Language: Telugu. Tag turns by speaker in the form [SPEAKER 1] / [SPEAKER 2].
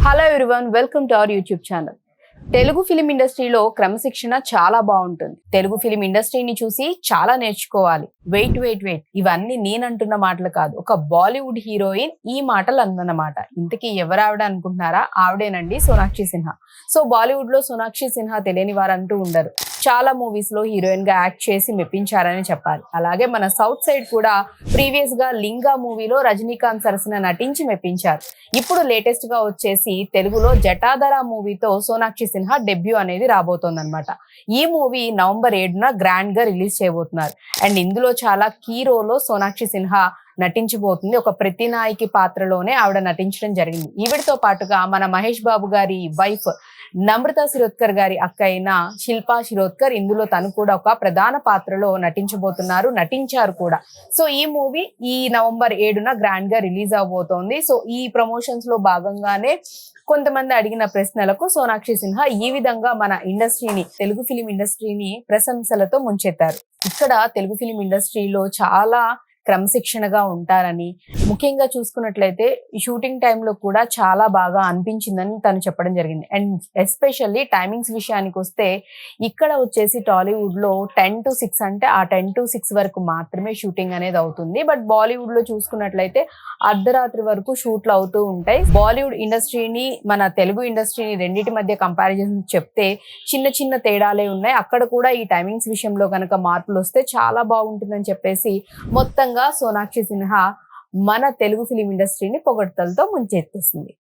[SPEAKER 1] Hello everyone, welcome to our YouTube channel. Telugu film ఇండస్ట్రీలో క్రమశిక్షణ చాలా బాగుంటుంది. తెలుగు ఫిలిం ఇండస్ట్రీని చూసి చాలా నేర్చుకోవాలి. వెయిట్ ఇవన్నీ నేనంటున్న మాటలు కాదు, ఒక బాలీవుడ్ హీరోయిన్ ఈ మాటలు అందనమాట. ఇంతకీ ఎవరావిడ అనుకుంటున్నారా? ఆవిడేనండి, సోనాక్షి సిన్హా. సో బాలీవుడ్ లో సోనాక్షి సిన్హా తెలియని వారంటూ ఉండరు. చాలా మూవీస్ లో హీరోయిన్ గా యాక్ట్ చేసి మెప్పించారని చెప్పాలి. అలాగే మన సౌత్ సైడ్ కూడా ప్రీవియస్ గా లింగా మూవీలో రజనీకాంత్ సరసన నటించి మెప్పించారు. ఇప్పుడు లేటెస్ట్ గా వచ్చేసి తెలుగులో జటాధర మూవీతో సోనాక్షి సిన్హా డెబ్యూ అనేది రాబోతోందన్నమాట. ఈ మూవీ నవంబర్ 7న గ్రాండ్ గా రిలీజ్ చేయబోతున్నారు. అండ్ ఇందులో చాలా కీ రోల్లో సోనాక్షి సిన్హా నటించబోతుంది. ఒక ప్రతినాయకి పాత్రలోనే ఆవిడ నటించడం జరిగింది. ఈవిడతో పాటుగా మన మహేష్ బాబు గారి వైఫ్ నమ్రతా శిరోద్కర్ గారి అక్క అయిన శిల్పా శిరోద్కర్ ఇందులో తను కూడా ఒక ప్రధాన పాత్రలో నటించారు కూడా. సో ఈ మూవీ ఈ నవంబర్ 7న గ్రాండ్ గా రిలీజ్ అవబోతోంది. సో ఈ ప్రమోషన్స్ లో భాగంగానే కొంతమంది అడిగిన ప్రశ్నలకు సోనాక్షి సిన్హా ఈ విధంగా మన ఇండస్ట్రీని, తెలుగు ఫిలిం ఇండస్ట్రీని ప్రశంసలతో ముంచెత్తారు. ఇక్కడ తెలుగు ఫిలిం ఇండస్ట్రీలో చాలా క్రమశిక్షణగా ఉంటారని, ముఖ్యంగా చూసుకున్నట్లయితే ఈ షూటింగ్ టైంలో కూడా చాలా బాగా అనిపించిందని తను చెప్పడం జరిగింది. అండ్ ఎస్పెషల్లీ టైమింగ్స్ విషయానికి వస్తే ఇక్కడ వచ్చేసి టాలీవుడ్ లో 10 to 6 అంటే ఆ 10 to 6 వరకు మాత్రమే షూటింగ్ అనేది అవుతుంది. బట్ బాలీవుడ్ లో చూసుకున్నట్లయితే అర్ధరాత్రి వరకు షూట్లు అవుతూ ఉంటాయి. బాలీవుడ్ ఇండస్ట్రీని మన తెలుగు ఇండస్ట్రీని రెండింటి మధ్య కంపారిజన్ చెప్తే చిన్న చిన్న తేడాలే ఉన్నాయి. అక్కడ కూడా ఈ టైమింగ్స్ విషయంలో కనుక మార్పులు వస్తే చాలా బాగుంటుందని చెప్పేసి మొత్తంగా సోనాక్షి సిన్హా మన తెలుగు ఫిలిం ఇండస్ట్రీని పొగడ్తలతో ముంచెత్తేసింది.